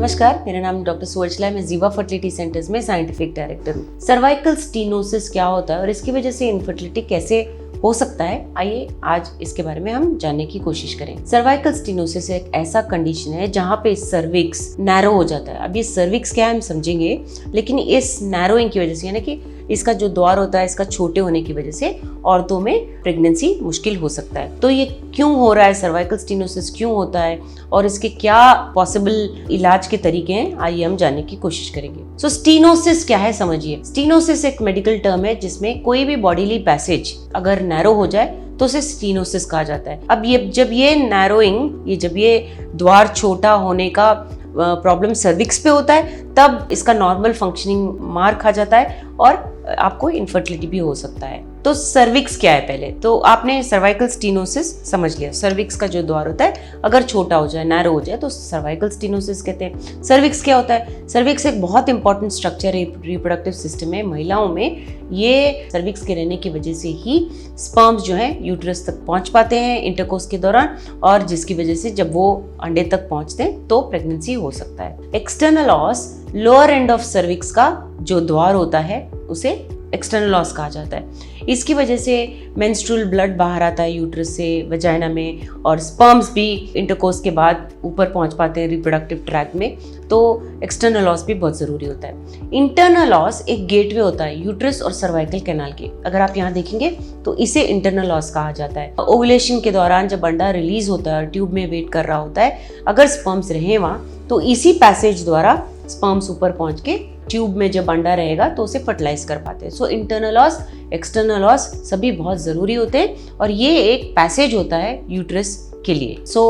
नमस्कार, मेरा नाम डॉक्टर सुवर्चला है। मैं जीवा फर्टिलिटी सेंटर्स में साइंटिफिक डायरेक्टर हूँ। सर्वाइकल स्टीनोसिस क्या होता है और इसकी वजह से इनफर्टिलिटी कैसे हो सकता है, आइए आज इसके बारे में हम जानने की कोशिश करें। सर्वाइकल स्टीनोसिस एक ऐसा कंडीशन है जहाँ पे सर्विक्स नैरो हो जाता है। अब ये सर्विक्स क्या है हम समझेंगे, लेकिन इस नैरोइंग की वजह से, यानी कि इसका जो द्वार होता है इसका छोटे होने की वजह से औरतों में प्रेगनेंसी मुश्किल हो सकता है। तो ये क्यों हो रहा है, सर्वाइकल स्टीनोसिस क्यों होता है और इसके क्या पॉसिबल इलाज के तरीके हैं, आइए हम जानने की कोशिश करेंगे। सो स्टीनोसिस क्या है समझिए। स्टीनोसिस एक मेडिकल टर्म है जिसमें कोई भी बॉडीली पैसेज अगर नैरो हो जाए तो उसे स्टीनोसिस कहा जाता है। अब जब ये नैरोइंग, जब ये द्वार छोटा होने का प्रॉब्लम सर्विक्स पे होता है, तब इसका नॉर्मल फंक्शनिंग मार खा जाता है और आपको इनफर्टिलिटी भी हो सकता है। तो सर्विक्स क्या है, पहले तो आपने सर्वाइकल स्टीनोसिस समझ लिया। सर्विक्स का जो द्वार होता है अगर छोटा हो जाए, नैरो हो जाए, तो सर्वाइकल स्टीनोसिस कहते हैं। सर्विक्स क्या होता है? सर्विक्स एक बहुत इंपॉर्टेंट स्ट्रक्चर है रिप्रोडक्टिव सिस्टम में। महिलाओं में ये सर्विक्स के रहने की वजह से ही स्पर्म्स जो है यूट्रस तक पहुंच पाते हैं इंटरकोर्स के दौरान, और जिसकी वजह से जब वो अंडे तक पहुंचते हैं तो प्रेगनेंसी हो सकता है। External os, lower end of cervix का जो द्वार होता है उसे एक्सटर्नल ऑस कहा जाता है। इसकी वजह से मेंस्ट्रुअल ब्लड बाहर आता है यूट्रस से वजाइना में, और स्पर्म्स भी इंटरकोर्स के बाद ऊपर पहुंच पाते हैं रिप्रोडक्टिव ट्रैक्ट में। तो एक्सटर्नल ऑस भी बहुत ज़रूरी होता है। इंटरनल ऑस एक गेटवे होता है यूट्रस और सर्वाइकल कैनाल के। अगर आप यहाँ देखेंगे तो इसे इंटरनल ऑस कहा जाता है। ओवुलेशन के दौरान जब अंडा रिलीज होता है और ट्यूब में वेट कर रहा होता है, अगर स्पर्म्स रहे वहाँ तो इसी पैसेज द्वारा स्पर्म्स ऊपर पहुंच के ट्यूब में जब अंडा रहेगा तो उसे फर्टिलाइज कर पाते हैं। सो इंटरनल ऑस, एक्सटर्नल ऑस सभी बहुत ज़रूरी होते हैं और ये एक पैसेज होता है यूट्रस के लिए। सो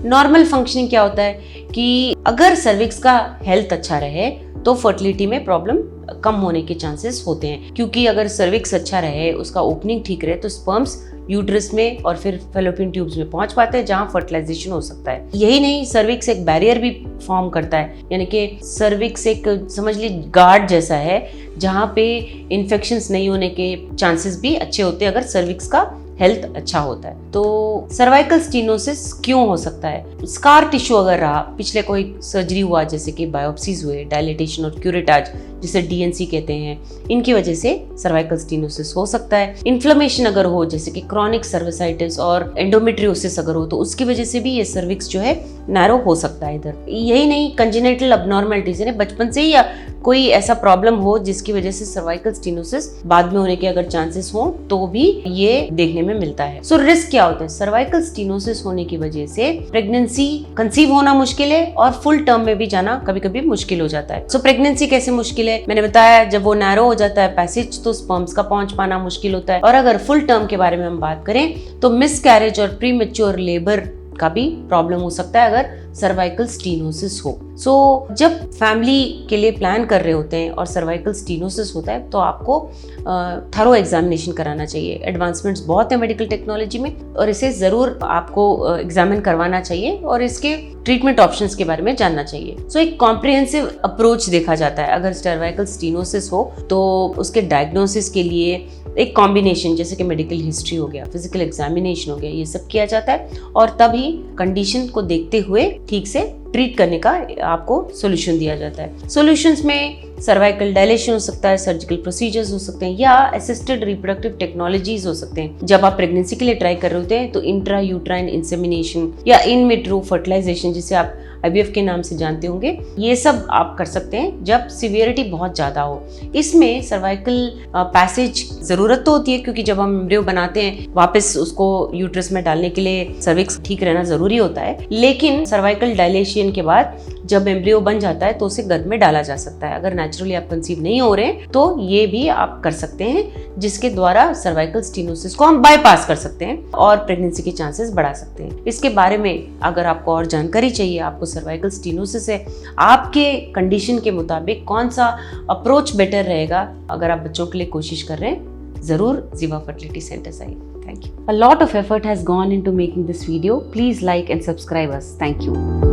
नॉर्मल फंक्शनिंग क्या होता है कि अगर सर्विक्स का हेल्थ अच्छा रहे तो फर्टिलिटी में प्रॉब्लम कम होने के चांसेस होते हैं, क्योंकि अगर सर्विक्स अच्छा रहे, उसका ओपनिंग ठीक रहे, तो स्पर्म्स यूट्रस में और फिर फेलोपियन ट्यूब्स में पहुंच पाते हैं जहां फर्टिलाइजेशन हो सकता है। यही नहीं, सर्विक्स एक बैरियर भी फॉर्म करता है, यानी कि सर्विक्स एक समझ लीजिए गार्ड जैसा है जहां पे इन्फेक्शंस नहीं होने के चांसेस भी अच्छे होते हैं अगर सर्विक्स का हेल्थ अच्छा होता है। तो सर्वाइकल स्टीनोसिस क्यों हो सकता है? स्कार टिश्यू अगर रहा, पिछले कोई सर्जरी हुआ जैसे कि बायोप्सीज हुए, डायलिटेशन और क्यूरेटाज जिसे डीएनसी कहते हैं, इनकी वजह से सर्वाइकल स्टीनोसिस हो सकता है। इन्फ्लेमेशन अगर हो जैसे कि क्रॉनिक सर्विसाइटिस और एंडोमेट्रियोसिस अगर हो तो उसकी वजह से भी ये सर्विक्स जो है नैरो हो सकता है इधर। यही नहीं, कंजेनिटल अबनॉर्मलिटीज यानी बचपन से ही या कोई ऐसा प्रॉब्लम हो जिसकी वजह से सर्वाइकल स्टीनोसिस बाद में होने के अगर चांसेस हो तो भी ये देखने में मिलता है। सो रिस्क क्या होता है? सर्वाइकल स्टीनोसिस होने की वजह से प्रेगनेंसी कंसीव होना मुश्किल है और फुल टर्म में भी जाना कभी कभी मुश्किल हो जाता है। सो प्रेगनेंसी कैसे मुश्किल है? मैंने बताया, जब वो नैरो हो जाता है पैसेज तो स्पर्म्स का पहुंच पाना मुश्किल होता है। और अगर फुल टर्म के बारे में हम बात करें तो मिसकैरेज और प्रीमेच्योर लेबर का भी प्रॉब्लम हो सकता है अगर सर्वाइकल स्टीनोसिस हो। सो जब फैमिली के लिए प्लान कर रहे होते हैं और सर्वाइकल स्टीनोसिस होता है तो आपको थरो एग्जामिनेशन कराना चाहिए। एडवांसमेंट्स बहुत है मेडिकल टेक्नोलॉजी में और इसे ज़रूर आपको एग्जामिन करवाना चाहिए और इसके ट्रीटमेंट ऑप्शंस के बारे में जानना चाहिए। सो एक कॉम्प्रिहेंसिव अप्रोच देखा जाता है। अगर सर्वाइकल स्टीनोसिस हो तो उसके डायग्नोसिस के लिए एक कॉम्बिनेशन जैसे कि मेडिकल हिस्ट्री हो गया, फिजिकल एग्जामिनेशन हो गया, ये सब किया जाता है और तभी कंडीशन को देखते हुए ठीक से ट्रीट करने का आपको सॉल्यूशन दिया जाता है। सॉल्यूशंस में सर्वाइकल डायलेशन हो सकता है, सर्जिकल प्रोसीजर्स हो सकते हैं या असिस्टेड रिप्रोडक्टिव टेक्नोलॉजीज हो सकते हैं। जब आप प्रेगनेंसी के लिए ट्राई कर रहे होते हैं तो इंट्रा यूट्राइन इंसेमिनेशन या इन विट्रो फर्टिलाइजेशन जिसे आप IVF के नाम से जानते होंगे, ये सब आप कर सकते हैं जब सिवियरिटी बहुत ज़्यादा हो। इसमें सर्वाइकल पैसेज ज़रूरत तो होती है क्योंकि जब हम एम्ब्रियो बनाते हैं वापस उसको यूट्रस में डालने के लिए सर्विक्स ठीक रहना ज़रूरी होता है, लेकिन सर्वाइकल डायलेशन के बाद जब एम्ब्रियो बन जाता है तो उसे गर्भ में डाला जा सकता है। अगर नेचुरली आप कंसीव नहीं हो रहे हैं तो ये भी आप कर सकते हैं, जिसके द्वारा सर्वाइकल स्टीनोसिस को हम बाईपास कर सकते हैं और प्रेगनेंसी के चांसेस बढ़ा सकते हैं। इसके बारे में अगर आपको और जानकारी चाहिए, आपको सर्वाइकल स्टीनोसिस है, आपके कंडीशन के मुताबिक कौन सा अप्रोच बेटर रहेगा, अगर आप बच्चों के लिए कोशिश कर रहे हैं, जरूर जीवा फर्टिलिटी सेंटर आइए। Thank you. A lot of effort has gone into making this video. Please like and subscribe us. Thank you.